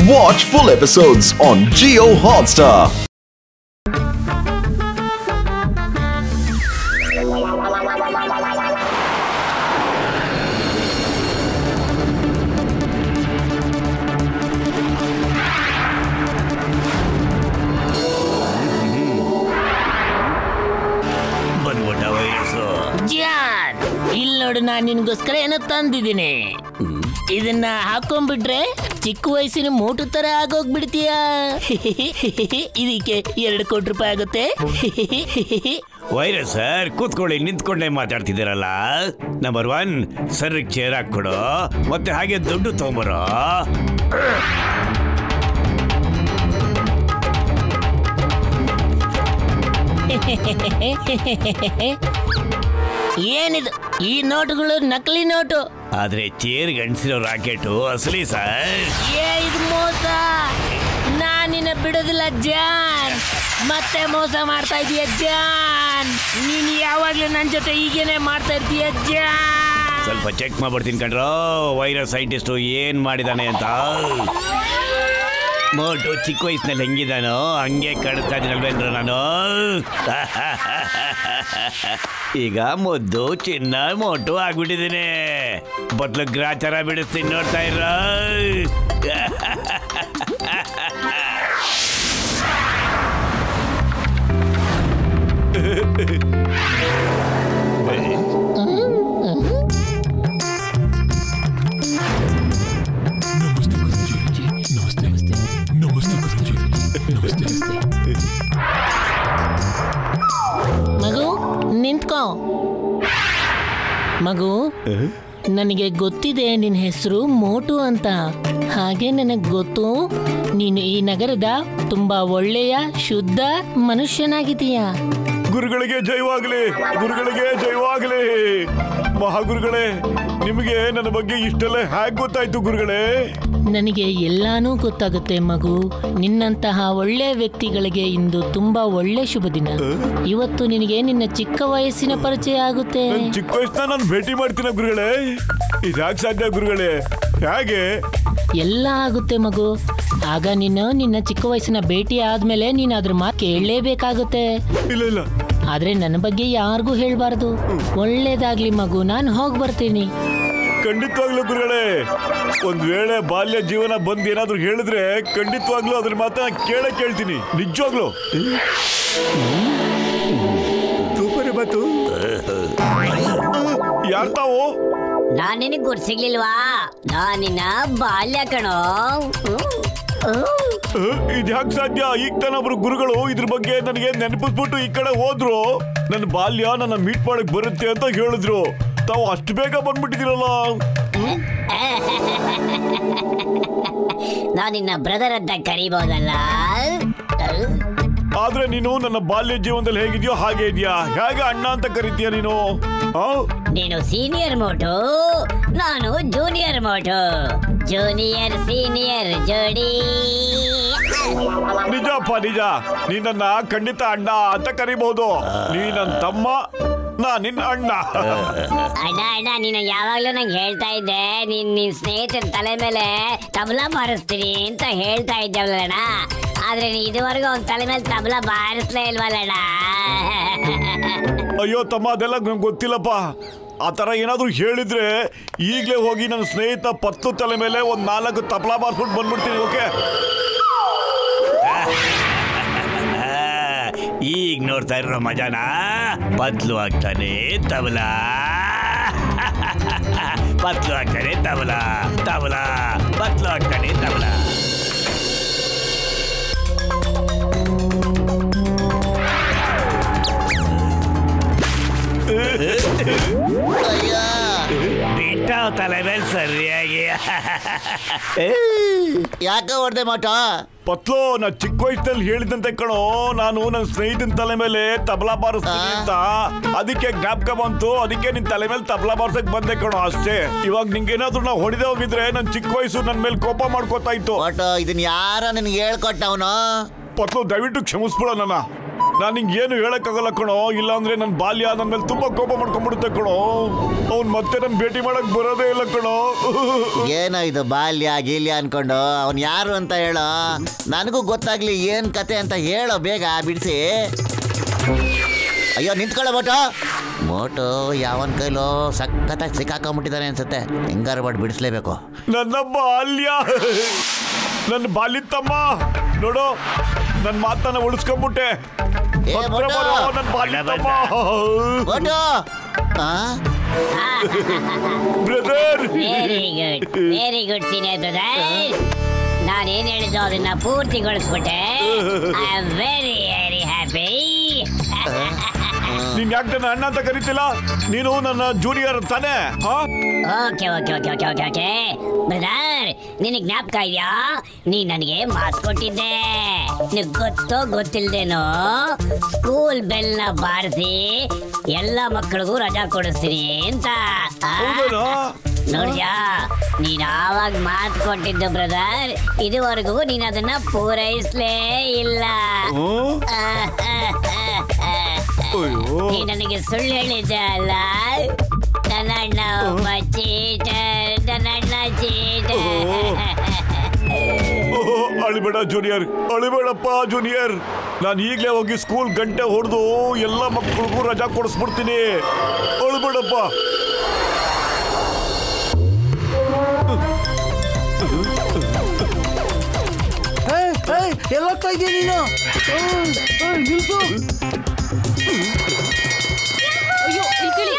Watch full episodes on Jio Hotstar. ಇಲ್ಲಿ ನೋಡು, ನಾನು ನಿನ್ಗೋಸ್ಕರ ಏನೋ ತಂದಿದ್ದೀನಿ. ಇದನ್ನ ಹಾಕೊಂಡ್ಬಿಟ್ರೆ ಚಿಕ್ಕ ವಯಸ್ಸಿನ ಮೋಟು ತರ ಆಗೋಗ್ಬಿಡ್ತೀಯ. ಇದಕ್ಕೆ 2 ಕೋಟಿ ರೂಪಾಯಿ ಆಗುತ್ತೆ. ವೈರಸ್ ಸರ್, ಕೂತ್ಕೊಳ್ಳಿ, ನಿಂತ್ಕೊಂಡೇ ಮಾತಾಡ್ತಿದ್ದೀರಲ್ಲ. ನಂಬರ್ 1 ಸರ್ ಚೇರ್ ಹಾಕ್ಕೊಡು, ಮತ್ತೆ ಹಾಗೆ ದುಡ್ಡು ತಗೊಂಬರೋ. ಏನಿದು, ಈ ನೋಟುಗಳು ನಕಲಿ ನೋಟು. ಆದ್ರೆ ಚೇರ್ ಗಂಡಸಿರೋ ರಾಕೆಟು ಅಸಲಿ ಸರ್. ಇದು ಮೋಸ. ನಾನಿನ್ನ ಬಿಡೋದಿಲ್ಲ ಜಾನ್. ಮತ್ತೆ ಮೋಸ ಮಾಡ್ತಾ ಇದೀಯ ಜಾನ್. ನೀನು ಯಾವಾಗ್ಲೂ ನನ್ನ ಜೊತೆ ಹೀಗೇನೆ ಮಾಡ್ತಾ ಇರ್ತೀಯ ಜಾನ್. ಸ್ವಲ್ಪ ಚೆಕ್ ಮಾಡ್ಬಿಡ್ತೀನಿ ಕಣ್ರೋ, ವೈರಸ್ ಸೈಂಟಿಸ್ಟು ಏನ್ ಮಾಡಿದಾನೆ ಅಂತ. ಮೋಟು ಚಿಕ್ಕ ವಯಸ್ಸಿನಲ್ಲಿ ಹೆಂಗಿದಾನೋ ಹಂಗೆ ಕಾಣಿಸ್ತಾ ಇದೀನಲ್ವೇನ್ರ ನಾನು. ಈಗ ಮುದ್ದು ಚಿನ್ನ ಮೋಟು ಆಗ್ಬಿಟ್ಟಿದ್ದೀನಿ. ಬದ್ಲು ಗ್ರಾಚಾರ ಬಿಡಿಸ್ತೀನಿ, ನೋಡ್ತಾ ಇರ. ಮಗು ನಿಂತ್ಕೋ. ಮಗು, ನನಗೆ ಗೊತ್ತಿದೆ ನಿನ್ನ ಹೆಸರು ಮೋಟು ಅಂತ. ಹಾಗೆ ನನಗೆ ಗೊತ್ತು ನೀನು ಈ ನಗರದ ತುಂಬಾ ಒಳ್ಳೆಯ ಶುದ್ಧ ಮನುಷ್ಯನಾಗಿದೀಯ. ಗುರುಗಳಿಗೆ ಜಯವಾಗಲಿ, ಗುರುಗಳಿಗೆ ಜಯವಾಗಲಿ. ಮಹಾಗುರುಗಳೇ, ನಿಮಗೆ ನನ್ನ ಬಗ್ಗೆ ಇಷ್ಟೆಲ್ಲ ಹೇಗೆ ಗೊತ್ತಾಯ್ತು ಗುರುಗಳೇ? ನನಗೆ ಎಲ್ಲಾನು ಗೊತ್ತಾಗುತ್ತೆ ಮಗು. ನಿನ್ನಂತಹ ಒಳ್ಳೆ ವ್ಯಕ್ತಿಗಳಿಗೆ ಇಂದು ತುಂಬಾ ಒಳ್ಳೆ ಶುಭ ದಿನ. ಇವತ್ತು ನಿನಗೆ ನಿನ್ನ ಚಿಕ್ಕ ವಯಸ್ಸಿನ ಪರಿಚಯ ಆಗುತ್ತೆ. ಚಿಕ್ಕ ವಯಸ್ಸನ್ನ ನಾನು ಭೇಟಿ ಮಾಡ್ತೀನಿ ಗುರುಗಳೇ. ಇದ್ಯಾಕೆ ಸಾಧ್ಯ ಗುರುಗಳೇ? ಹೇಗೆ? ಎಲ್ಲ ಆಗುತ್ತೆ ಮಗು. ಆಗ ನೀನು ನಿನ್ನ ಚಿಕ್ಕ ವಯಸ್ಸಿನ ಭೇಟಿ ಆದ್ಮೇಲೆ ನೀನು ಅದ್ರ ಮಾತು ಕೇಳಲೇಬೇಕಾಗುತ್ತೆ. ಇಲ್ಲ ಇಲ್ಲ, ಆದ್ರೆ ನನ್ನ ಬಗ್ಗೆ ಯಾರಿಗೂ ಹೇಳ್ಬಾರ್ದು. ಒಳ್ಳೇದಾಗ್ಲಿ ಮಗು, ನಾನು ಹೋಗಿ ಬರ್ತೀನಿ. ಖಂಡಿತವಾಗ್ಲೂ ಗುರುಗಳೇ. ಒಂದ್ ವೇಳೆ ಬಾಲ್ಯ ಜೀವನ ಬಂದ್ ಏನಾದ್ರು ಹೇಳಿದ್ರೆ ಖಂಡಿತವಾಗ್ಲೂ ಅದ್ರ ಮಾತನ್ನ ಕೇಳ್ತೀನಿ, ನಿಜವಾಗ್ಲೂ. ಸೂಪರ್ ಮಾತು. ಯಾರ್ ತಾವು? ನಾನ್ ನಿನಗ್ ಗುರ್ತು ಸಿಗ್ಲಿಲ್ವಾ? ನಾನಿನ್ನ ಬಾಲ್ಯ ಕಣೋ. ಇದ್ಯಾಕ್ ಸಾಧ್ಯ? ಈಗ ತಾನೊಬ್ರು ಗುರುಗಳು ಇದ್ರ ಬಗ್ಗೆ ನನಗೆ ನೆನಪಿಸ್ಬಿಟ್ಟು ಈ ಕಡೆ ಹೋದ್ರು. ನನ್ನ ಬಾಲ್ಯ ನನ್ನ ಮೀಟ್ ಮಾಡಕ್ ಬರುತ್ತೆ ಅಂತ ಹೇಳಿದ್ರು. ತಾವು ಅಷ್ಟು ಬೇಗ ಬಂದ್ಬಿಟ್ಟಿದ್ದೀರಲ್ಲ. ನಾನಿನ್ನ ಬ್ರದರ್ ಅಂತ ಕರಿಬಹುದಲ್ಲ. ಆದ್ರೆ ನೀನು ನನ್ನ ಬಾಲ್ಯ ಜೀವನದಲ್ಲಿ ಹೇಗಿದ್ಯೋ ಹಾಗೆ ಇದೆಯಾ? ಹೇಗೆ ಅಣ್ಣ ಅಂತ ಕರಿತೀಯ ನೀನು? ನೀನು ಸೀನಿಯರ್ ಮೋಟು, ನಾನು ಜೂನಿಯರ್ ಮೋಟು. ಜೂನಿಯರ್ ಸೀನಿಯರ್ ಜೋಡಿ. ನಿಜಪ್ಪ ನಿಜ. ನೀ ನನ್ನ ಖಂಡಿತ ಅಣ್ಣ ಅಂತ ಕರಿಬಹುದು. ನೀ ನನ್ನ ತಮ್ಮ, ನಾ ನಿನ್ನ ಅಣ್ಣ. ಅಣ್ಣ ಅಣ್ಣ, ನೀನು ಯಾವಾಗ್ಲೂ ನಂಗೆ ಹೇಳ್ತಾ ಇದ್ದೆ ನಿನ್ ಸ್ನೇಹಿತರ ತಲೆ ಮೇಲೆ ತಬಲಾ ಬಾರಿಸ್ತೀನಿ ಅಂತ ಹೇಳ್ತಾ ಇದ್ದೇವಲ್ಲಣ್ಣ. ಆದ್ರೆ ನೀ ಇದುವರೆಗೂ ಅವ್ನ ತಲೆ ಮೇಲೆ ತಬಲಾ ಬಾರಿಸ್ಲೇ ಇಲ್ವಲ್ಲಣ್ಣ. ಅಯ್ಯೋ ತಮ್ಮ, ಅದೆಲ್ಲ ನಂಗೆ ಗೊತ್ತಿಲ್ಲಪ್ಪ. ಆ ತರ ಏನಾದ್ರು ಹೇಳಿದ್ರೆ ಈಗಲೇ ಹೋಗಿ ನನ್ನ ಸ್ನೇಹಿತ ಪತ್ತು ತಲೆ ಮೇಲೆ ಒಂದ್ 4 ತಬಲಾ ಬಾರಿಸ್ಬಿಟ್ಟು ಬಂದ್ಬಿಡ್ತೀನಿ. ಓಕೆ? ಈಗ ನೋಡ್ತಾ ಇರೋ ಮಜಾನ. ಪತ್ಲು ಆಗ್ತಾನೆ ತಬಲಾ, ಪತ್ಲು ಆಗ್ತಾನೆ ತಬಲಾ, ತಬಲಾ ಪತ್ಲು ಆಗ್ತಾನೆ ತಬಲಾ. ಬಿಟ್ಟ ತಲೆ ಮೇಲೆ ಸರಿಯಾಗಿ. ಯಾಕೆ ಹೊಡೆದೆ ಮಾಟ? ಪತ್ಲು, ನಾ ಚಿಕ್ಕ ವಯಸ್ಸಲ್ಲಿ ಹೇಳಿದಂತೆ ಕಣೋ, ನಾನು ನನ್ನ ಸ್ನೇಹಿತನ ತಲೆ ಮೇಲೆ ತಬಲಾ ಬಾರಿಸ್ತೀನಿ ಅಂತ. ಅದಕ್ಕೆ ಜ್ಞಾಪಕ ಬಂತು, ಅದಕ್ಕೆ ನಿನ್ ತಲೆ ಮೇಲೆ ತಬಲಾ ಬಾರ್ಸಕ್ ಬಂದೆ ಕಣೋ, ಅಷ್ಟೇ. ಇವಾಗ ನಿಂಗೇನಾದ್ರು ನಾ ಹೊಡೆದೇ ಹೋಗಿದ್ರೆ ನನ್ ಚಿಕ್ಕ ವಯಸ್ಸು ನನ್ ಮೇಲೆ ಕೋಪ ಮಾಡ್ಕೋತಾ ಇತ್ತು. ಇದನ್ನ ಯಾರ ನಿನ್ಗೆ ಹೇಳ್ಕೊಟ್ಟವನು? ಪತ್ಲು, ದಯವಿಟ್ಟು ಕ್ಷಮಿಸ್ಬಿಡೋ ನನ್ನ. ನಾನು ನಿಂಗೆ ಏನು ಹೇಳಕ್ಕಾಗಲ್ಲ ಕಣೋ. ಇಲ್ಲ ಅಂದ್ರೆ ನನ್ನ ಬಾಲ್ಯ ನನ್ನ ಮೇಲೆ ತುಂಬಾ ಕೋಪ ಮಾಡ್ಕೊಂಡ್ಬಿಡುತ್ತೆ ಕಣೋ. ಅವ್ನು ಮತ್ತೆ ನನ್ನ ಭೇಟಿ ಮಾಡಕ್ ಬರೋದೇ ಇಲ್ಲ ಕಣೋ. ಏನೋ ಇದು ಬಾಲ್ಯ ಗೀಲ್ಯ ಅನ್ಕೊಂಡು ಅವ್ನು ಯಾರು ಅಂತ ಹೇಳೋ. ನನಗೂ ಗೊತ್ತಾಗ್ಲಿ ಏನ್ ಕತೆ ಅಂತ ಹೇಳೋ ಬೇಗ ಬಿಡಿಸಿ. ಅಯ್ಯೋ ನಿಂತ್ಕೊಳ್ಳೋ ಮೋಟು ಯಾವನ್ ಕೈಲೋ ಸಖತ್ತಾಗಿ ಸಿಕ್ಕಾಕೊಂಡ್ಬಿಟ್ಟಿದ್ದಾನೆ ಅನ್ಸುತ್ತೆ. ಹೆಂಗಾರು ಮಾಡಿ ಬಿಡಿಸ್ಲೇಬೇಕು. ನನ್ನ ಬಾಲ್ಯ ತಮ್ಮ ನೋಡು, ನನ್ನ ಮಾತನ್ನ ಉಳಿಸ್ಕೊಂಡ್ಬಿಟ್ಟೆ. ನನ್ನ ಬಾಲ್ಯ ತಮ್ಮ brother. Very good senior brother. ನಾನೇನ್ ಹೇಳಿದ್ದು ಅದನ್ನ ಪೂರ್ತಿಗೊಳಿಸ್ಬಿಟ್ಟೆ. I am very very happy. ನೀನ್ ಯಾಕೆ ನನ್ನ ಅಣ್ಣ ಅಂತ ಕರಿತಿಲ್ಲ? ನೀನು ನನ್ನ ಜೂನಿಯರ್ ತಾನೇ? Okay okay okay okay okay okay brother, ನಿನಗೆ ಜ್ಞಾಪಕ ಇದೆಯಾ? ನೀ ನನಗೆ ಮಾತು ಕೊಟ್ಟಿದ್ದೆ. ನಿನಗೆ ಗೊತ್ತೋ ಗೊತ್ತಿಲ್ದೇನೋ ಸ್ಕೂಲ್ ಬೆಲ್ನ ಬಾರಿಸಿ ಎಲ್ಲ ಮಕ್ಕಳಿಗೂ ರಜಾ ಕೊಡಿಸ್ತೀನಿ ಅಂತ. ನೋಡ್ಯಾ, ನೀನ್ ಆವಾಗ ಮಾತು ಕೊಟ್ಟಿದ್ದು ಬ್ರದರ್. ಇದುವರೆಗೂ ನೀನ್ ಅದನ್ನ ಪೂರೈಸ್ಲೇ ಇಲ್ಲ. ನೀ ನನಗೆ ಸುಳ್ಳು ಹೇಳಿದ್ದೆ ಅಲ್ಲ. ನನ್ನ ಅಣ್ಣ ಒಬ್ಬ ಚೀಟರ್, ನನ್ನ ಅಣ್ಣ ಚೀಟರ್. ಅಳಿಬೇಡ ಜೂನಿಯರ್, ಅಳಿಬೇಡಪ್ಪ ಜೂನಿಯರ್. ನಾನು ಈಗಲೇ ಹೋಗಿ ಸ್ಕೂಲ್ ಗಂಟೆ ಹೊಡೆದು ಎಲ್ಲ ಮಕ್ಕಳಿಗೂ ರಜಾ ಕೊಡಿಸ್ಬಿಡ್ತೀನಿ. ಅಳಿಬೇಡಪ್ಪ. ಎಲ್ಲೋಗ್ತಾ ಇದೀಯ ನೀನು? ನಿಲ್ಸು. ಅಯ್ಯೋ ಇಳ್ಕೊಳ್ಳಿ.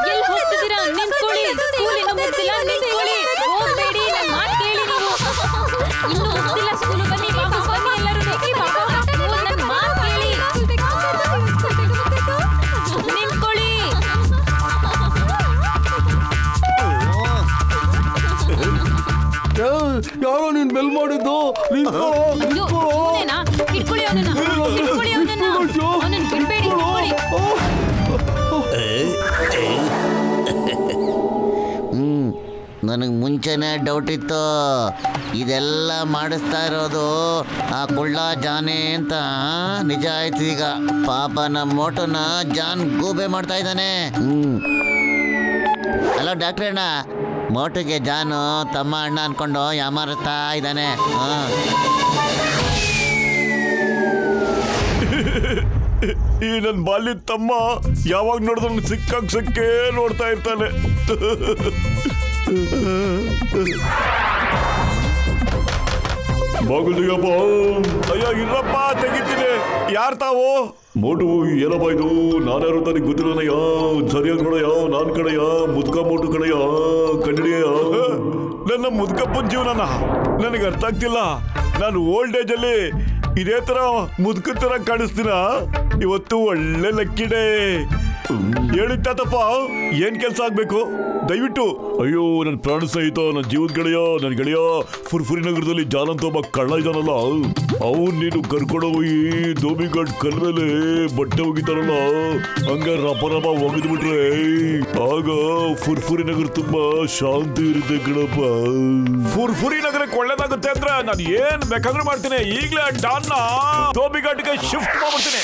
ಎಲ್ಲಿ ಹೋಗ್ತಿದ್ದೀರಾ? ನಿಂತ್ಕೊಳ್ಳಿ. ಸ್ಕೂಲ್ ಇನ್ನೂ ಮುಗ್ದಿಲ್ಲ, ನಿಂತ್ಕೊಳ್ಳಿ. ಹೋಗ್ಬೇಡಿ, ನನ್ನ ಮಾತು ಕೇಳಿ ನೀವು. ಇನ್ನೂ ಮುಗ್ದಿಲ್ಲ ಸ್ಕೂಲು. ಬನ್ನಿ ವಾಪಸ್ ಬನ್ನಿ ಎಲ್ಲರೂ. ನನ್ನ ಮಾತು ಕೇಳಿ. ನಿಂತ್ಕೊಳ್ಳಿ. ಯಾರೋ ನೀನ್ ಬೆಲ್ ಮಾಡಿದ್ದು? ಇಟ್ಕೊಳ್ಳಿ ಅವನನ್ನ, ಇಟ್ಕೊಳ್ಳಿ ಅವನನ್ನ. ಅವನನ್ನ ಬಿಡ್ಬೇಡಿ, ಇಟ್ಕೊಳ್ಳಿ. ನನಗೆ ಮುಂಚೆನೇ ಡೌಟ್ ಇತ್ತು ಇದೆಲ್ಲ ಮಾಡಿಸ್ತಾ ಇರೋದು ಆ ಕುಳ್ಳ ಜಾನೆ ಅಂತ. ನಿಜ ಆಯ್ತು ಈಗ. ಪಾಪ ನಮ್ಮ ಮೋಟೋನ ಜಾನ್ ಗೂಬೆ ಮಾಡ್ತಾ ಇದ್ದಾನೆ. ಹಲೋ ಡಾಕ್ಟ್ರ್ ಅಣ್ಣ, ಮೋಟುಗೆ ಜಾನು ತಮ್ಮ ಅಣ್ಣ ಅನ್ಕೊಂಡು ಯಾಮಾರಿಸ್ತಾ ಇದ್ದಾನೆ. ಈ ನನ್ನ ಬಾಲ್ಯ ತಮ್ಮ ಯಾವಾಗ ನೋಡಿದ್ರು ಸಿಕ್ಕೇ ನೋಡ್ತಾ ಇರ್ತಾನೆ. ಬಾಗುದಿಯಪ್ಪ. ಅಯ್ಯೋ ಇಲ್ಲಪ್ಪ, ತೆಗಿತೀನಿ. ಯಾರು ತಾವು? ಮೋಟು ಏನಪ್ಪ ಇದು? ನಾನ್ಯಾರು ತನಗೆ ಗೊತ್ತಿಲ್ಲನಯ್ಯ. ಸರಿಯಾಗಿ ನೋಡಯ್ಯ, ನಾನ್ ಕಡೆಯ ಮುದ್ಕ ಮೋಟು ಕಡೆಯ ಕಂಡಿಡಿಯ. ನನ್ನ ಮುದ್ಕಪ್ಪನ ಜೀವನನ ನನಗೆ ಅರ್ಥ ಆಗ್ತಿಲ್ಲ. ನಾನು ಓಲ್ಡ್ ಏಜ್ ಅಲ್ಲಿ ಇದೇ ತರ ಮುದ್ಕ ತರ ಕಾಣಿಸ್ತೀನ. ಇವತ್ತು ಒಳ್ಳೆ ಲಕ್ಕಿ ಡೇ. ಹೇಳಿತ್ತಾತಪ್ಪ, ಏನ್ ಕೆಲ್ಸ ಆಗ್ಬೇಕು ದಯವಿಟ್ಟು? ಅಯ್ಯೋ ನನ್ನ ಪ್ರಾಣ ಸ್ನೇಹಿತ, ನನ್ನ ಜೀವದ ಗೆಳೆಯ, ನನ್ನ ಗೆಳೆಯ ಫುರ್ಫುರಿ ನಗರದಲ್ಲಿ ಜಾನ್ ಅಂತ ಒಬ್ಬ ಕಳ್ಳ ಇದ್ದಾನಲ್ಲ, ಅವ್ನು ನೀನು ಕರ್ಕೊಂಡೋಗಿ ದೋಬಿಘಾಟ್ ಕಲ್ ಮೇಲೆ ಬಟ್ಟೆ ಹೋಗಿತಾರಲ್ಲ, ಹಂಗ ರಪ ರಪ ಒಗೆದ್ಬಿಟ್ರೆ ಆಗ ಫುರ್ಫುರಿ ನಗರ ತುಂಬಾ ಶಾಂತಿ ಇರುತ್ತೆ ಕಣಪ್ಪ. ಫುರ್ಫುರಿ ನಗರಕ್ಕೆ ಒಳ್ಳೇದಾಗುತ್ತೆ ಅಂದ್ರೆ ನಾನು ಏನ್ ಬೇಕಾದ್ರೂ ಮಾಡ್ತೀನಿ. ಈಗಲೇ ಡಾನ್ನ ದೋಬಿಘಾಟ್ಗೆ ಶಿಫ್ಟ್ ಮಾಡ್ಬಿಡ್ತೀನಿ.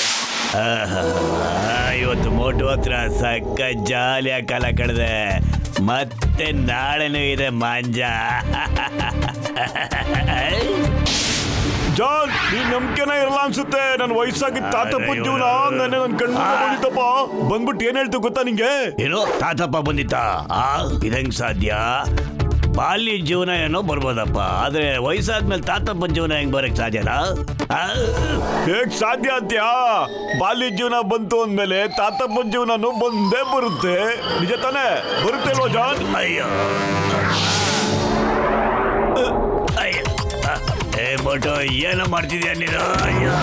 ಇವತ್ತು ಮೋಟು ಹತ್ರ ಸಕ್ಕ ಜಾಲಿಯ ಕಾಲ ಕಳೆದೆ. ಮತ್ತೆ ನಾಳೆನೂ ಇದೆ ಮಾಂಜ. ಜಾನ್, ನೀನ್ ನಂಬಿಕೆನ ಇರಲ್ಲ ಅನ್ಸುತ್ತೆ. ನನ್ನ ವಯಸ್ಸಾಗಿ ತಾತಪ್ಪ ಜೀವನ ನನ್ನ ಕಣ್ಣು ಬಂದಿತ್ತಪ್ಪ. ಬಂದ್ಬಿಟ್ಟು ಏನ್ ಹೇಳ್ತು ಗೊತ್ತಾ ನಿಂಗೆ? ಏನೋ ತಾತಪ್ಪ ಬಂದಿತ್ತ? ಇದಂಗ್ ಸಾಧ್ಯ? ಬಾಲ್ಯ ಜೀವನ ಏನೋ ಬರ್ಬೋದಪ್ಪ, ಆದ್ರೆ ವಯಸ್ಸಾದ್ಮೇಲೆ ತಾತಪ್ಪನ ಜೀವನ ಹೆಂಗ್ ಬರಕ್ ಸಾಧ್ಯನಾ? ಹೇಗ್ ಸಾಧ್ಯ ಅಂತ್ಯಾ? ಬಾಲ್ಯ ಜೀವನ ಬಂತು ಅಂದ್ಮೇಲೆ ತಾತಪ್ಪನ ಜೀವನನು ಬಂದೇ ಬರುತ್ತೆ. ನಿಜ ತಾನೇ? ಬರುತ್ತೆ ಅಲ್ವಾ ಜಾನ್? ಅಯ್ಯೋ ಅಯ್ಯೋ, ಏ ಮೋಟು ಏನೋ ಮಾಡ್ತಿದ್ಯಾ ನೀನು? ಅಯ್ಯೋ,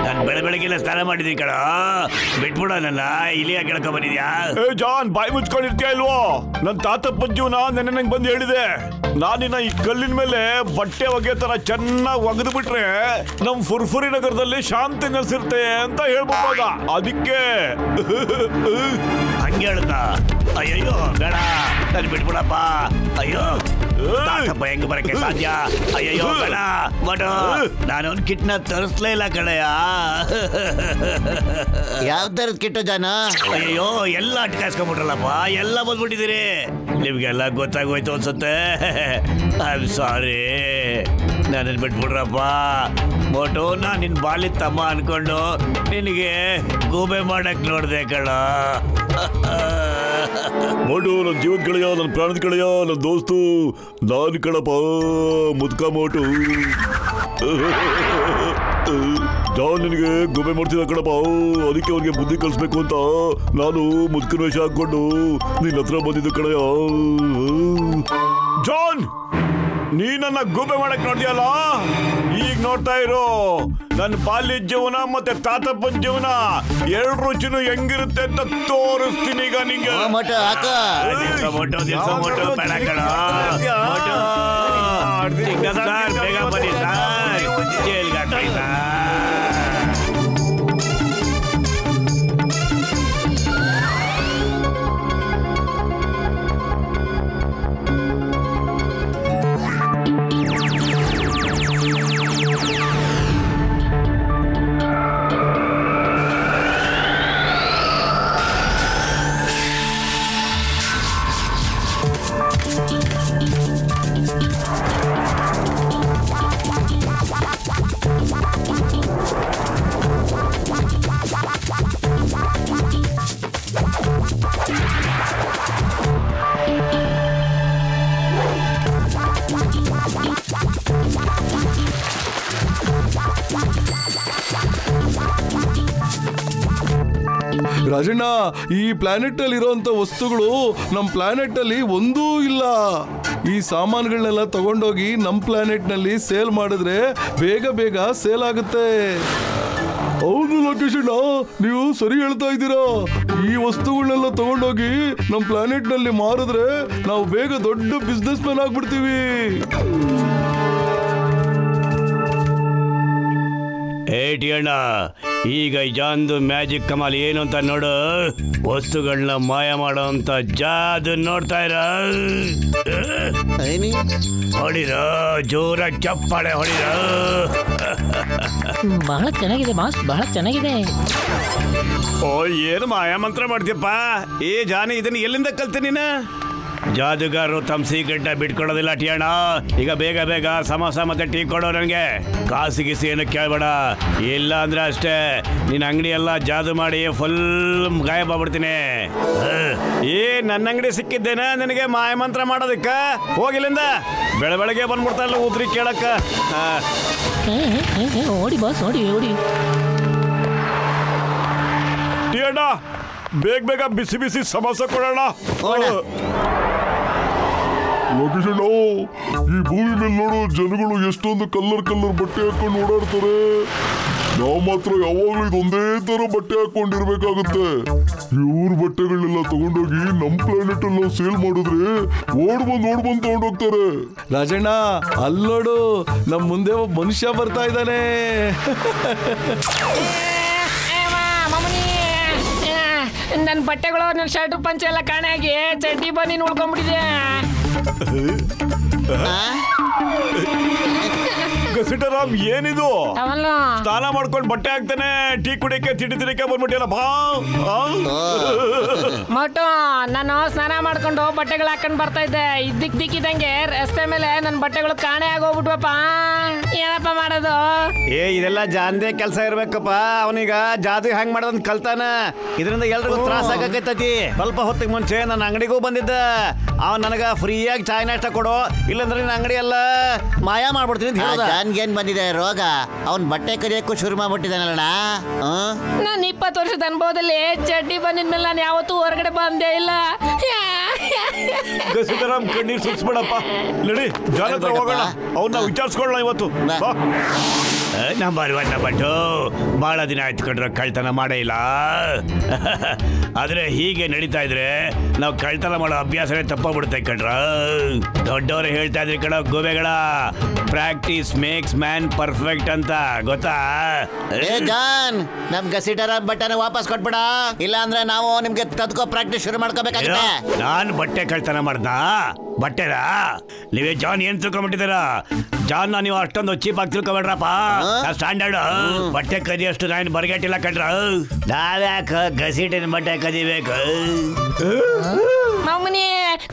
ನಾನು ಬೆಳಗ್ಗೆಲ್ಲ ಸ್ನಾನ ಮಾಡಿದೀನಿ ಕಣ, ಬಿಟ್ಬಿಡ ನನ್ನ. ಇಲ್ಲಿಯ ಕೇಳ್ಕೊ ಬಂದಿದ್ಯಾ? ಏ ಜಾನ್, ಬಾಯಿ ಮುಚ್ಕೊಂಡಿರ್ತೀಯ ಇಲ್ವೋ? ನನ್ ತಾತಪ್ಪನ ಜೀವನ ನೆನ್ನೆ ನಂಗೆ ಬಂದು ಹೇಳಿದೆ. ನಾನಿನ್ನ ಈ ಕಲ್ಲಿನ ಮೇಲೆ ಬಟ್ಟೆ ಒಗೆ ತರ ಚೆನ್ನಾಗಿ ಒಗೆದು ಬಿಟ್ರೆ ನಮ್ ಫುರ್ಫುರಿ ನಗರದಲ್ಲಿ ಶಾಂತಿ ನೆಲೆಸಿರುತ್ತೆ ಅಂತ ಹೇಳ್ಬೋದ. ಅದಕ್ಕೆ ಹಂಗೆ ಹೇಳ್ದ. ಅಯ್ಯಯ್ಯೋ ಬೇಡ, ನಾನು ಬಿಟ್ಬಿಡಪ್ಪ. ಅಯ್ಯೋ ತಾತಪ್ಪ ಹೆಂಗ್ ಬರಕ್ಕೆ ಸಾಧ್ಯ? ಅಯ್ಯಯ್ಯೋ ಬೇಡ ಮೋಟು, ನಾನು ಒಂದು ಕಿಟ್ನ ತರಿಸ್ಲೇ ಇಲ್ಲ ಕಡೆಯ. ಯಾವ ತರದ ಕಿಟ್ಟು ಜಾನ? ಅಯ್ಯೋ ಎಲ್ಲ ಅಟ್ಕಾಯಿಸ್ಕೊಂಡ್ಬಿಟ್ರಲ್ಲಪ್ಪ, ಎಲ್ಲ ಬಂದ್ಬಿಟ್ಟಿದ್ದೀರಿ. ನಿಮ್ಗೆಲ್ಲ ಗೊತ್ತಾಗೋಯ್ತು ಅನ್ಸುತ್ತೆ. ಐ ಆಮ್ ಸಾರಿ, ನನ್ನನ್ನು ಬಿಟ್ಬಿಡ್ರಪ್ಪ. ಮೋಟು, ನಾನು ನಿನ್ ಬಾಲಿ ತಮ್ಮ ಅನ್ಕೊಂಡು ನಿನಗೆ ಗೂಬೆ ಮಾಡಕ್ ನೋಡ್ದೆ ಕಣ. ಮೋಟು ನನ್ನ ಜೀವದ ಗೆಳೆಯ, ನನ್ನ ಪ್ರಾಣದ ಗೆಳೆಯ, ನನ್ನ ದೋಸ್ತು ನಾನು ಕಣಪ್ಪ, ಮುದ್ಕ ಮೋಟು. ಜಾನ್ ನಿನಗೆ ಗೋಬೆ ಮಾಡ್ತಿದ್ದ ಕಣಪ್ಪ, ಅದಕ್ಕೆ ಅವ್ನಿಗೆ ಬುದ್ಧಿ ಕಲಿಸ್ಬೇಕು ಅಂತ ನಾನು ಮುದ್ಕನ ವೇಷ ಹಾಕೊಂಡು ನಿನ್ನ ಹತ್ರ ಬಂದಿದ್ದು ಕಣಯ್ಯ. ಜಾನ್, ನೀ ನನ್ನ ಗೋಬೆ ಮಾಡಕ್ ನೋಡ್ದಿಯಲ್ಲ, ಈಗ ನೋಡ್ತಾ ಇರೋ ನನ್ನ ಬಾಲ್ಯ ಜೀವನ ಮತ್ತೆ ತಾತಪ್ಪನ ಜೀವನ ಎರಡು ರುಚಿನೂ ಹೆಂಗಿರುತ್ತೆ ಅಂತ ತೋರಿಸ್ತೀನಿ ಈಗ ನಿಂಗೆ. ಮೋಟು ಹಾಕ. ಮೋಟು ಬೇಡ ಕಣ. ಸರ್ ಬೇಗ ಬನ್ನಿ ಸರ್, ಜೈಲ್ಗಾಟ್ರಿ ಸರ್. ರಾಜಣ್ಣ, ಈ ಪ್ಲಾನೆಟ್ ಅಲ್ಲಿ ಇರೋಂತ ವಸ್ತುಗಳು ನಮ್ ಪ್ಲಾನೆಟ್ ಅಲ್ಲಿ ಒಂದೂ ಇಲ್ಲ. ಈ ಸಾಮಾನುಗಳನ್ನೆಲ್ಲ ತಗೊಂಡೋಗಿ ನಮ್ ಪ್ಲಾನೆಟ್ ನಲ್ಲಿ ಸೇಲ್ ಮಾಡಿದ್ರೆ ಬೇಗ ಬೇಗ ಸೇಲ್ ಆಗುತ್ತೆ. ಹೌದು ಲೋಕೇಶ್ ಅಣ್ಣ, ನೀವು ಸರಿ ಹೇಳ್ತಾ ಇದ್ದೀರಾ. ಈ ವಸ್ತುಗಳನ್ನೆಲ್ಲ ತಗೊಂಡೋಗಿ ನಮ್ ಪ್ಲಾನೆಟ್ ನಲ್ಲಿ ಮಾರಿದ್ರೆ ನಾವು ಬೇಗ ದೊಡ್ಡ ಬಿಸ್ನೆಸ್ ಮ್ಯಾನ್ ಆಗ್ಬಿಡ್ತೀವಿ. ಏಟಿ ಅಣ್ಣ, ಈಗ ಜಾನ್ದು ಮ್ಯಾಜಿಕ್ ಕಮಾಲ್ ಏನು ಅಂತ ನೋಡು. ವಸ್ತುಗಳನ್ನ ಮಾಯ ಮಾಡೋ ಅಂತ ಜಾದು ನೋಡ್ತಾ ಇರ. ಹೊಡಿರ, ಜೋರಾಗಿ ಚಪ್ಪಾಳೆ ಹೊಡಿರ. ಬಹಳ ಚೆನ್ನಾಗಿದೆ ಬಾಸ್, ಬಹಳ ಚೆನ್ನಾಗಿದೆ. ಓ, ಏನು ಮಾಯ ಮಂತ್ರ ಮಾಡ್ತೀಯಪ್ಪ? ಏ ಜಾನಿ, ಇದನ್ನ ಎಲ್ಲಿಂದ ಕಲ್ತೆ ನೀನು? ಜಾದುಗಾರರು ತಮ್ಮ ಸೀಕ್ರೆಟ್ನ ಬಿಟ್ಕೊಡೋದಿಲ್ಲ ಟಿಯಣ್ಣ. ಈಗ ಬೇಗ ಬೇಗ ಸಮೋಸ ಮತ್ತೆ ಟೀ ಕೊಡೋ ನನಗೆ. ಕಾಸು ಗೀಸು ಏನು ಕೇಳಬೇಡ, ಇಲ್ಲ ಅಂದ್ರೆ ಅಷ್ಟೇ ನಿನ್ನ ಅಂಗಡಿ ಎಲ್ಲ ಜಾದು ಮಾಡಿ ಫುಲ್ ಗಾಯಬ್ ಆಗ್ಬಿಡ್ತೀನಿ. ಏ, ನನ್ನ ಅಂಗಡಿ ಸಿಕ್ಕಿದ್ದೇನ ನಿನಗೆ ಮಾಯ ಮಂತ್ರ ಮಾಡೋದಕ್ಕ? ಹೋಗಿಲ್ಲಿಂದ ಬೆಳಗ್ಗೆ ಬಂದ್ಬಿಡ್ತಾರಲ್ಲ ಉದ್ರಿ ಕೇಳಕ್ಕ. ಓಡಿ ಬಾಸ್, ಓಡಿ ಓಡಿ. ಟಿಯಣ್ಣ, ಬೇಗ ಬೇಗ ಬಿಸಿ ಬಿಸಿ ಸಮೋಸ ಕೊಡೋಣ. ಲೋಕೇಶಣ್ಣ, ಈ ಭೂಮಿ ಮೇಲೆ ನೋಡು ಜನಗಳು ಎಷ್ಟೊಂದು ಕಲ್ಲರ್ ಬಟ್ಟೆ ಹಾಕೊಂಡು ಓಡಾಡ್ತಾರೆ. ನಾವು ಮಾತ್ರ ಯಾವಾಗಲೂ ಇದೊಂದೇ ತರ ಬಟ್ಟೆ ಹಾಕೊಂಡಿರ್ಬೇಕಾಗುತ್ತೆ. ಇವ್ರ ಬಟ್ಟೆಗಳನ್ನೆಲ್ಲ ತಗೊಂಡೋಗಿ ನಮ್ ಪ್ಲಾನೆಟ್ ಅಲ್ಲಿ ಸೇಲ್ ಮಾಡಿದ್ರೆ ಓಡ್ ಬಂದ್ ತಗೊಂಡೋಗ್ತಾರೆ. ರಾಜಣ್ಣ, ಅಲ್ಲೋಡು ನಮ್ ಮುಂದೆ ಒಬ್ಬ ಮನುಷ್ಯ ಬರ್ತಾ ಇದ್ದಾನೆ. ನನ್ನ ಬಟ್ಟೆಗಳು, ನನ್ನ ಶರ್ಟ್ ಪಂಚೆ ಎಲ್ಲ ಕಾಣೆಯಾಗಿ ಚಡ್ಡಿ ಬನ್ನಿ ನೋಡ್ಕೊಂಡ್ಬಿಟ್ಟಿದೆ. ಗಸಿಟರಾಮ್, ಏನಿದು? ಸ್ನಾನ ಮಾಡ್ಕೊಂಡು ಬಟ್ಟೆ ಹಾಕ್ತಾನೆ, ಟೀ ಕುಡಿಯಕ್ಕೆ ತಿಂಡಿ ತಿನ್ನಕ್ಕೆ ಬಂದ್ಬಿಟ್ಟಿಲ್ಲ. ಬಾ ಮೋಟು, ನಾನು ಸ್ನಾನ ಮಾಡ್ಕೊಂಡು ಬಟ್ಟೆಗಳು ಹಾಕೊಂಡ್ ಬರ್ತಾ ಇದ್ದೆ. ದಿಕ್ಕಿದಂಗೆ ರಸ್ತೆ ಮೇಲೆ ನನ್ನ ಬಟ್ಟೆಗಳು ಕಾಣೆ ಆಗೋಗ್ಬಿಟ್ವಪ್ಪ. ಏನಪ್ಪ ಮಾಡೋದು? ಏ, ಇದೆಲ್ಲ ಜಾನ್ದೇ ಕೆಲಸ ಇರ್ಬೇಕಪ್ಪ. ಅವನೀಗ ಜಾದು ಹೆಂಗ್ ಮಾಡೋದನ್ನ ಕಲ್ತಾನ. ಇದರಿಂದ ಎಲ್ರಿಗೂ ತ್ರಾಸ ಆಗಕೈತತಿ. ಸ್ವಲ್ಪ ಹೊತ್ತಿಗೆ ಮುಂಚೆ ನನ್ನ ಅಂಗಡಿಗೂ ಬಂದಿದ್ದ. ಅವನ್ ನನಗ ಫ್ರೀಯಾಗಿ ಚಾಯ್ ನಾಷ್ಟ ಕೊಡು, ಇಲ್ಲಂದ್ರೆ ನಿನ್ನ ಅಂಗಡಿ ಎಲ್ಲ ಮಾಯ ಮಾಡ್ಬಿಡ್ತೀನಿ ಅಂತ ಹೇಳ್ದ. ಜಾನ್ಗೇನ್ ಬಂದಿದೆ ರೋಗ? ಅವ್ನ್ ಬಟ್ಟೆ ಕರಿಯಕ್ಕೂ ಶುರು ಮಾಡ್ಬಿಟ್ಟಿದ್ದಾನಲ್ಲ. ನಾನು 20 ವರ್ಷದ ಅನುಭವದಲ್ಲಿ ಚಡ್ಡಿ ಬಂದಿದ್ಮೇಲೆ ನಾನು ಯಾವತ್ತೂ ಹೊರಗಡೆ ಬಂದೇ ಇಲ್ಲ. ಗಸಿಟರಾಮ್, ಕಣ್ಣೀರ್ ಸುರಿಸ್ಬೇಡಪ್ಪ. ನಡಿ, ಜಾನ್ ಹತ್ರ ಹೋಗೋಣ, ಅವನ್ನ ವಿಚಾರಿಸ್ಕೊಳ್ಳೋಣ ಇವತ್ತು. ಬಾ. ನಂಬರ್ 1 ನಂಬರ್ 2 ಬಹಳ ದಿನ ಆಯ್ತು ಕಣ್ರ ಕಳ್ತನ ಮಾಡೇ ಇಲ್ಲ. ಆದ್ರೆ ಹೀಗೆ ನಡೀತಾ ಇದ್ರೆ ನಾವು ಕಳ್ತನ ಮಾಡೋ ಅಭ್ಯಾಸನೇ ತಪ್ಪಬಿಡುತ್ತೆ ಕಣ್ರ. ದೊಡ್ಡವರು ಹೇಳ್ತಾ ಇದ್ರಿ ಕಣ ಗೋಬೆಗಳ, ಪ್ರಾಕ್ಟೀಸ್ ಮೇಕ್ಸ್ ಮ್ಯಾನ್ ಪರ್ಫೆಕ್ಟ್ ಅಂತ, ಗೊತ್ತಾ? ಜಾನ್, ನಮ್ ಗಸಿಟರ ಬಟ್ಟೆನ ವಾಪಸ್ ಕೊಟ್ಬಿಡ, ಇಲ್ಲ ಅಂದ್ರೆ ನಾವು ನಿಮ್ಗೆ ತದ್ಕೋ ಪ್ರಾಕ್ಟೀಸ್ ಶುರು ಮಾಡ್ಕೋಬೇಕಾಗುತ್ತೆ. ನಾನ್ ಬಟ್ಟೆ ಕಳ್ತನ ಮಾಡ್ದ? ಬಟ್ಟೆನಾ? ನೀವೇ ಜಾನ್ ಏನ್ ತಿಳ್ಕೊಂಡ್ಬಿಟ್ಟಿದಾರ? ಜಾನ್ ನೀವು ಅಷ್ಟೊಂದು ಚೀಪ್ ಆಗಿ ತಿಳ್ಕೊಬೇಡ್ರಪ್ಪ. ಸ್ಟ್ಯಾಂಡರ್ಡ್ ಬಟ್ಟೆ ಕದಿಯಷ್ಟು ನಾನು ಬರಗಟ್ಟಿಲ್ಲ ಕಣ್ರ. ನಾವ್ಯಾಕ ಗಸೀಟಿನ ಬಟ್ಟೆ ಕದಿಬೇಕು? ಮಾಮನಿ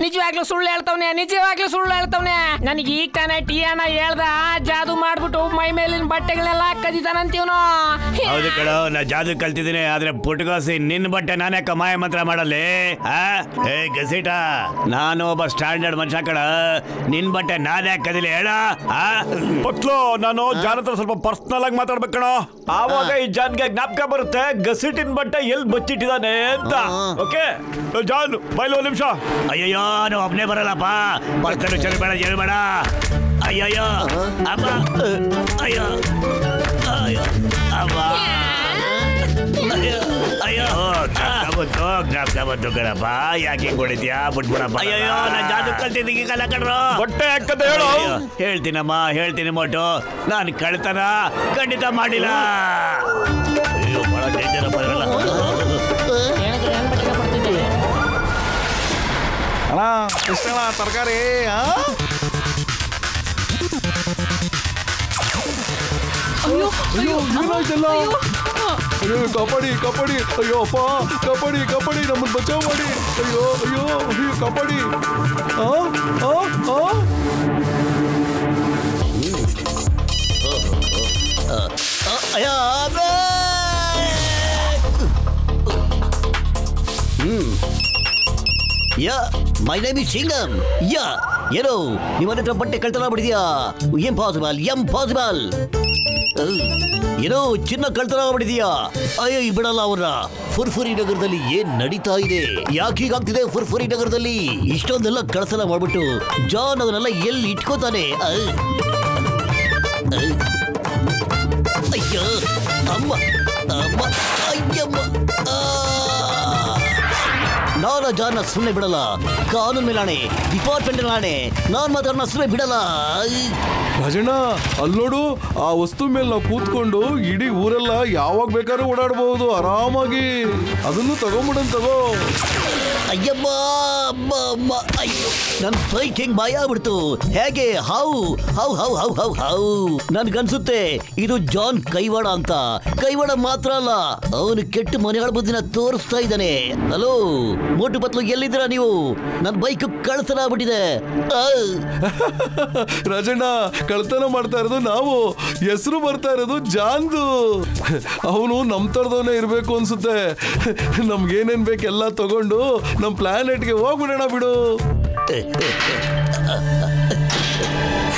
ನಿಜವಾಗ್ಲೂ ಸುಳ್ಳು ಹೇಳ್ತವ್ನೆ, ನಿಜವಾಗ್ಲೂ ಸುಳ್ಳು ಹೇಳ್ತವ್ನೆ. ನನಗೆ ಈಗ ತಾನೇ ಟೀ ಅಣ್ಣ ಹೇಳ್ದ, ಜಾದು ಮಾಡ್ಬಿಟ್ಟು ಮೈ ಮೇಲಿನ ಬಟ್ಟೆಗಳೆಲ್ಲ ಕದಿತಾನಂತೀವ್ನು. ಹೌದು ಕಣ, ನಾ ಜಾದು ಕಲ್ತಿದ್ದೀನಿ. ಆದ್ರೆ ಪುಟ್ಕೋಸಿ ನಿನ್ ಬಟ್ಟೆ ನಾನೇ ಮಾಯ ಮಂತ್ರ ಮಾಡಲ್ಲಿ. ಏ ಗಸೀಟ, ನಾನು ಒಬ್ಬ ಸ್ಟ್ಯಾಂಡರ್ಡ್ ಮನುಷ್ಯ ಕಣ, ನಿನ್ ಬಟ್ಟೆ ನಾನೇ ಕದಿಲಿ ಹೇಳ. ಪಟ್ಲು, ನಾನು ಜಾನ್ ಹತ್ರ ಸ್ವಲ್ಪ ಪರ್ಸನಲ್ ಆಗಿ ಮಾತಾಡ್ಬೇಕಣ. ಆವಾಗ ಈ ಜಾನ್ಗೆ ಜ್ಞಾಪಕ ಬರುತ್ತೆ ಗಸಿಟಿನ ಬಟ್ಟೆ ಎಲ್ಲಿ ಬಚ್ಚಿಟ್ಟಿದ್ದಾನೆ ಅಂತ. ಓಕೆ ಜಾನ್, ಬೈಲು ನಿಮಿಷ. ಅಯ್ಯಯ್ಯೋ, ನಾವು ಒಬ್ನೇ ಬರಲ್ಲಪ್ಪ. ಬರ್ತಾನೆ, ಚಳಿ ಬೇಡ, ಏನು ಬೇಡ. ಅಯ್ಯಯ್ಯೋ ಅಮ್ಮ, ಅಯ್ಯೋ ಅಯ್ಯೋ ಅಮ್ಮ, ಅಯ್ಯೋ ಜ್ಞಾಪಕ ಬಂತು ಕಣಪ್ಪ. ಯಾಕೆ ಹೊಡಿತೀಯಾ? ಬಿಟ್ಬಿಡಪ್ಪ. ಅಯ್ಯೋ, ನಾನು ಜಾದು ಕಲ್ತಿದ್ದೀಗಿ ಕಲ ಕಣ್ರು. ಬಟ್ಟೆ ಯಾಕಂತ ಹೇಳು. ಹೇಳ್ತೀನಮ್ಮ, ಹೇಳ್ತೀನಿ ಮೋಟು. ನಾನು ಕಳ್ತನ ಖಂಡಿತ ಮಾಡಿಲ್ಲ. ಅಯ್ಯೋ, ಬಹಳ ಡೇಂಜರ್ ಅಪ್ಪ ಇರಲ್ಲ. ಅಣ್ಣ ಎಷ್ಟಣ್ಣ ತರಕಾರಿ? ಅಯ್ಯೋ ಅಯ್ಯೋ, ಏನಾಯ್ತಲ್ಲ? ಅಯ್ಯೋ, ಕಬಡ್ಡಿ ಕಬಡ್ಡಿ, ಅಯ್ಯೋ ಅಪ್ಪ, ಕಬಡ್ಡಿ ಕಬಡ್ಡಿ, ನಮ್ಮನ್ನು ಬಚಾವ್ ಮಾಡಿ. ಅಯ್ಯೋ ಅಯ್ಯೋ ಅಯ್ಯೋ, ಕಬಡ್ಡಿ. ಅಯ್ಯೋ, ಯಾ, ಮೈ ನೇಮ್ ಇಸ್ ಸಿಂಗಮ್. ಯಾ, ಏನೋ ನಿಮ್ಮನೆ ಹತ್ರ ಬಟ್ಟೆ ಕಳ್ತನ ಬಿಡಿದ್ಯಾ? Impossible, impossible. ಏನೋ ಚಿನ್ನ ಕಳ್ತನ ಮಾಡಿದೀಯಾ? ಅಯ್ಯೋ, ಬಿಡಲ್ಲ ಅವ್ರನ್ನ. ಫುರ್ಫುರಿ ನಗರದಲ್ಲಿ ಏನ್ ನಡೀತಾ ಇದೆ? ಯಾಕೆ ಹೀಗಾಗ್ತಿದೆ ಫುರ್ಫುರಿ ನಗರದಲ್ಲಿ? ಇಷ್ಟೊಂದೆಲ್ಲ ಕಳ್ತನ ಮಾಡ್ಬಿಟ್ಟು ಜಾನ್ ಅದನ್ನೆಲ್ಲ ಎಲ್ಲಿ ಇಟ್ಕೋತಾನೆ? ಅಯ್ಯೋ ಅಮ್ಮ, ಅಮ್ಮ, ಅಯ್ಯಮ್ಮ. ನಾನು ಜಾನ ಸುಮ್ಮನೆ ಬಿಡಲ್ಲ. ಕಾನೂನು ಮೇಲಾಣೆ, ಡಿಪಾರ್ಟ್ಮೆಂಟ್ ಮೇಲಾಣೆ, ನಾನು ಮಾತ್ರ ಸುಮ್ಮನೆ ಬಿಡಲ್ಲ. ರಾಜಣ್ಣ, ಅಲ್ಲಿ ನೋಡು, ಆ ವಸ್ತು ಮೇಲೆ ನಾವು ಕೂತ್ಕೊಂಡು ಇಡೀ ಊರೆಲ್ಲ ಯಾವಾಗ ಬೇಕಾದ್ರೂ ಓಡಾಡಬಹುದು ಆರಾಮಾಗಿ. ಅದನ್ನು ತಗೊಂಬಿಡನ್ ತಗೋ. ಅಯ್ಯಮ್ಮ, ಅಮ್ಮ ಅಮ್ಮ, ಅಯ್ಯೋ, ನನ್ನ ಬೈಕ್ ಹೆಂಗ್ ಭಯ ಆಗ್ಬಿಡ್ತು. ಹೇಗೆ? How how how how how how ನನ್ಗನ್ಸುತ್ತೆ ಇದು ಜಾನ್ ಕೈವಾಡ ಅಂತ. ಕೈವಾಡ ಮಾತ್ರ ಅಲ್ಲ, ಅವನು ಕೆಟ್ಟ ಮನೆಗಳ ಬುದ್ಧಿನ ತೋರಿಸ್ತಾ ಇದ್ದಾನೆ. ಹಲೋ ಮೋಟು ಪತ್ಲು, ಎಲ್ಲಿದ್ದೀರಾ ನೀವು? ನನ್ನ ಬೈಕ್ ಕಳ್ತನ ಆಗ್ಬಿಟ್ಟಿದೆ. ರಾಜಣ್ಣ, ಕಳ್ತನ ಮಾಡ್ತಾ ಇರೋದು ನಾವು, ಹೆಸರು ಬರ್ತಾ ಇರೋದು ಜಾನ್ದು. ಅವನು ನಮ್ ತರದವನೇ ಇರ್ಬೇಕು ಅನ್ಸುತ್ತೆ. ನಮ್ಗೇನೇನ್ ಬೇಕೆಲ್ಲ ತಗೊಂಡು ನಮ್ ಪ್ಲಾನೆಟ್ಗೆ ಹೋಗ್ಬಿಡೋಣ ಬಿಡು.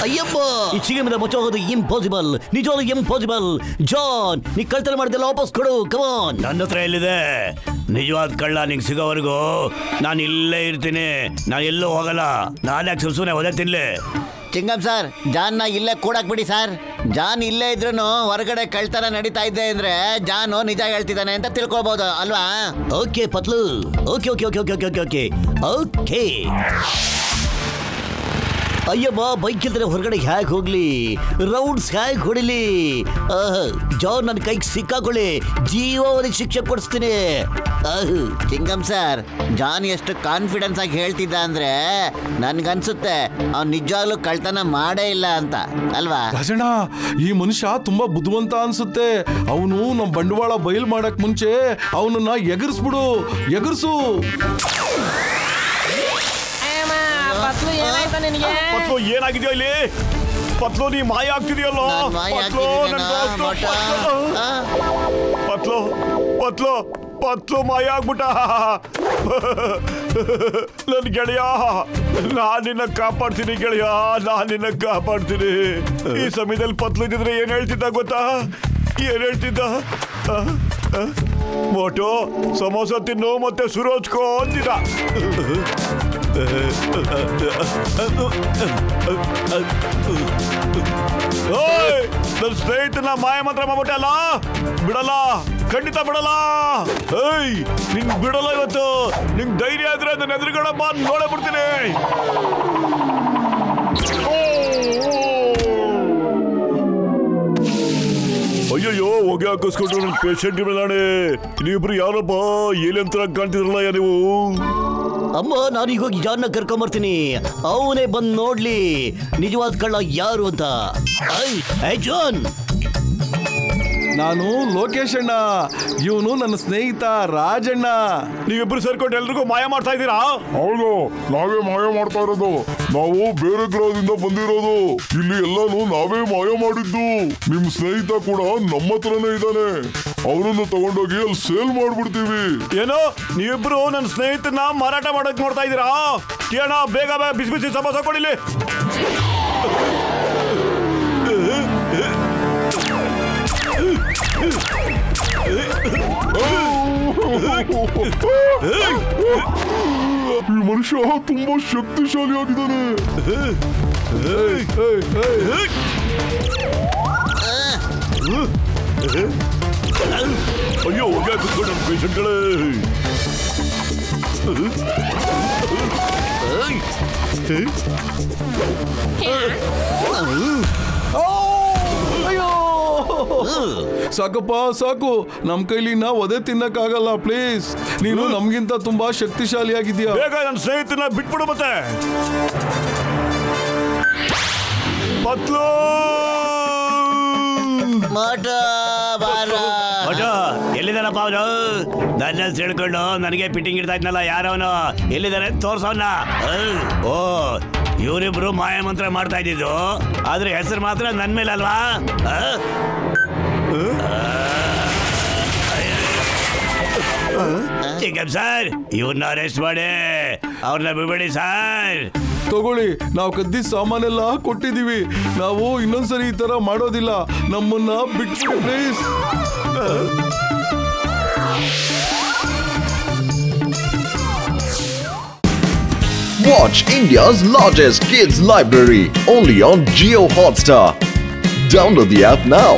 ಅಯ್ಯಪ್ಪ, ಈ ಚಿಗಮಿಂದ ಮುಚ್ಚೋಗೋದು ಇಂಪಾಸಿಬಲ್, ನಿಜವಾಗ್ಲೂ ಇಂಪಾಸಿಬಲ್. ಜಾನ್, ನೀ ಕಳ್ತನ ಮಾಡಿದೆಲ್ಲ ವಾಪಸ್ ಕೊಡು. ಕಮಾನ್. ನನ್ನ ಹತ್ರ ಎಲ್ಲಿದೆ? ನಿಜವಾದ ಕಳ್ಳ ನಿಂಗೆ ಸಿಗೋವರೆಗೂ ನಾನು ಇಲ್ಲೇ ಇರ್ತೀನಿ. ನಾನು ಎಲ್ಲೂ ಹೋಗಲ್ಲ. ನಾನು ಯಾಕೆ ಸುಮ್ಮನೆ ಒದೆ ತಿನ್ಲಿ? ಚಿಂಗಮ್ ಸರ್, ಜಾನ್ನ ಇಲ್ಲೇ ಕೂಡಕ್ ಬಿಡಿ ಸರ್. ಜಾನ್ ಇಲ್ಲೇ ಇದ್ರೂ ಹೊರಗಡೆ ಕಳ್ತನ ನಡೀತಾ ಇದ್ದೆ ಅಂದ್ರೆ ಜಾನು ನಿಜ ಹೇಳ್ತಿದ್ದಾನೆ ಅಂತ ತಿಳ್ಕೊಬಹುದು ಅಲ್ವಾ? Okay Patlu, okay okay okay okay okay okay okay. ಅಯ್ಯಮ್ಮ, ಬೈಕ್ ಇಲ್ದ್ರೆ ಹೊರಗಡೆ ಹೇಗೆ ಹೋಗ್ಲಿ? ರೌಂಡ್ಸ್ ಹೇಗೆ ಹೊಡಿಲಿ? ಜಾನ್ ನನ್ನ ಕೈಗೆ ಸಿಕ್ಕಾಕೊಳ್ಳಿ, ಜೀವಾವಧಿ ಶಿಕ್ಷೆ ಕೊಡಿಸ್ತೀನಿ. ಚಿಂಗಮ್ ಸರ್, ಜಾನ್ ಎಷ್ಟು ಕಾನ್ಫಿಡೆನ್ಸ್ ಆಗಿ ಹೇಳ್ತಿದ್ದ ಅಂದ್ರೆ ನನ್ಗನ್ಸುತ್ತೆ ಅವ್ನು ನಿಜವಾಗ್ಲೂ ಕಳ್ತನ ಮಾಡೇ ಇಲ್ಲ ಅಂತ ಅಲ್ವಾ? ರಾಜಣ್ಣ, ಈ ಮನುಷ್ಯ ತುಂಬಾ ಬುದ್ಧಿವಂತ ಅನ್ಸುತ್ತೆ. ಅವನು ನಮ್ ಬಂಡವಾಳ ಬಯಲ್ ಮಾಡಕ್ ಮುಂಚೆ ಅವನನ್ನ ಎಗರ್ಸ್ಬಿಡು, ಎಗರ್ಸು. ಪತ್ಲು, ಏನಾಯ್ತಾ ನಿನಗೆ? ಪತ್ಲು, ಏನಾಗಿದೆಯೋ ಇಲ್ಲಿ? ಪತ್ಲು, ನೀ ಮಾಯ ಆಗ್ತಿದೆಯಲ್ಲೋ? ಪತ್ಲು ಪತ್ಲು ಪತ್ಲು ಮಾಯ ಆಗ್ಬಿಟ್ಟ. ನನ್ ಗೆಳೆಯ, ನಾನ್ ನಿನ್ನ ಕಾಪಾಡ್ತೀನಿ ಗೆಳೆಯ, ನಾನ್ ನಿನ್ನ ಕಾಪಾಡ್ತೀನಿ. ಈ ಸಮಯದಲ್ಲಿ ಪತ್ಲು ಇದ್ದಿದ್ರೆ ಏನ್ ಹೇಳ್ತಿದ್ದ ಗೊತ್ತಾ? ಏನ್ ಹೇಳ್ತಿದ್ದ? ಮೋಟು, ಸಮೋಸ ತಿನ್ನು ಮತ್ತೆ ಸುರು ಹಚ್ಕೋ ಅಂತಿದ್ದ. ನನ್ನ ಸ್ನೇಹಿತನ ಮಾಯ ಮಂತ್ರ ಮಾಡ್ಬಿಟ್ಟಲ್ಲ, ಬಿಡಲ್ಲ, ಖಂಡಿತ ಬಿಡಲ್ಲ. ಏಯ್ ನಿನ್ ಬಿಡಲ್ಲ ಇವತ್ತು. ನಿಂಗ್ ಧೈರ್ಯ ಆದ್ರೆ ನನ್ನ ಎದುರುಗಡೆ ಬಾ, ನೋಡೇ ಬಿಡ್ತೀನಿ. ಅಯ್ಯಯ್ಯೋ, ಹೊಗೆ ಹಾಕಿಸ್ಕೊಂಡು ನನ್ನ ಪೇಷಂಟ್ ಮೇಲಾಣೆ. ನೀವಿಬ್ರು ಯಾರಪ್ಪ? ಏಲಿಯನ್ ತರ ಕಾಣ್ತಿದ್ರಲ್ಲ ನೀವು. ಅಮ್ಮ, ನಾನೀಗ ಹೋಗಿ ಜಾನ್ನ ಕರ್ಕೊಂಬರ್ತೀನಿ. ಅವನೇ ಬಂದ್ ನೋಡ್ಲಿ ನಿಜವಾದ ಕಳ್ಳ ಯಾರು ಅಂತ. ಜಾನ್, ನಾನು ಲೋಕೇಶ್ ಅಣ್ಣ, ಇವನು ನನ್ನ ಸ್ನೇಹಿತ ರಾಜಣ್ಣ. ನೀವಿಬ್ರು ಸೇರ್ಕೊಂಡು ಎಲ್ರಿಗೂ ಮಾಯ ಮಾಡ್ತಾ ಇದ್ದೀರಾ? ಹೌದು, ನಾವೇ ಮಾಯ ಮಾಡ್ತಾ ಇರೋದು. ನಾವು ಬೇರೆ ಗ್ರಹದಿಂದ ಬಂದಿರೋದು. ಇಲ್ಲಿ ಎಲ್ಲಾನು ನಾವೇ ಮಾಯ ಮಾಡಿದ್ದು. ನಿಮ್ ಸ್ನೇಹಿತ ಕೂಡ ನಮ್ಮ ಹತ್ರನೇ ಇದ್ದಾನೆ. ಅವನನ್ನು ತಗೊಂಡೋಗಿ ಅಲ್ಲಿ ಸೇಲ್ ಮಾಡ್ಬಿಡ್ತೀವಿ. ಏನೋ ನೀವಿಬ್ರು ನನ್ನ ಸ್ನೇಹಿತನ ಮಾರಾಟ ಮಾಡಕ್ ನೋಡ್ತಾ ಇದ್ದೀರಾ? ಕೇಳ, ಬೇಗ ಬೇಗ ಬಿಸಿ ಬಿಸಿ ಸಮೋಸ ಕೊಡಿಲಿ. ಈ ಮನುಷ್ಯ ತುಂಬಾ ಶಕ್ತಿಶಾಲಿ ಆಗಿದ್ದಾನೆ. ಅಯ್ಯೋ, ಹೊಗೆ ಹಾಕಿಸ್ಕೊಂಡು ನನ್ನ ಪೇಷಂಟ್ಗಳೇ. ಸಾಕಪ್ಪ ಸಾಕು, ನಮ್ ಕೈಲಿ ನಾವು ಅದೇ ತಿನ್ನಕ್ಕಾಗಲ್ಲ. ಪ್ಲೀಸ್, ನೀನು ನಮ್ಗಿಂತ ತುಂಬಾ ಶಕ್ತಿಶಾಲಿಯಾಗಿದ್ಯಾ. ಬೇಗ ನನ್ನ ಸ್ನೇಹಿತನ ಬಿಟ್ಬಿಡು. ಮತ್ತೆ ಪತ್ಲು ಎಲ್ಲಿದ್ದಾನಪ್ಪ ಅವನು? ನನ್ನ ತಿಳ್ಕೊಂಡು ನನಗೆ ಪಿಟ್ಟಿಂಗ್ ಇಡ್ತಾ ಇದ್ನಲ್ಲ, ಯಾರವನು? ಎಲ್ಲಿದ್ದಾನೆ ತೋರ್ಸವನ್ನ. ಓ, ಇವರಿಬ್ರು ಮಾಯ ಮಂತ್ರ ಮಾಡ್ತಾ ಇದ್ದಿದ್ದು, ಆದ್ರೆ ಹೆಸರು ಮಾತ್ರ ನನ್ ಮೇಲೆ ಅಲ್ವಾ? ಚಿಕ್ಕಪ್ಪ ಸರ್, ಇವ್ರನ್ನ ಅರೆಸ್ಟ್ ಮಾಡಿ, ಅವ್ರನ್ನ ಬಿಡ್ಬೇಡಿ ಸರ್. ತಗೊಳ್ಳಿ, ನಾವು ಕದ್ದಿ ಸಾಮಾನೆಲ್ಲ ಕೊಟ್ಟಿದೀವಿ. ನಾವು ಇನ್ನೊಂದ್ಸರಿ ಈ ತರ ಮಾಡೋದಿಲ್ಲ. ನಮ್ಮನ್ನ ಬಿಟ್ಬಿಡಿ please. Watch India's largest kids library only on Jio Hotstar. Download the app now.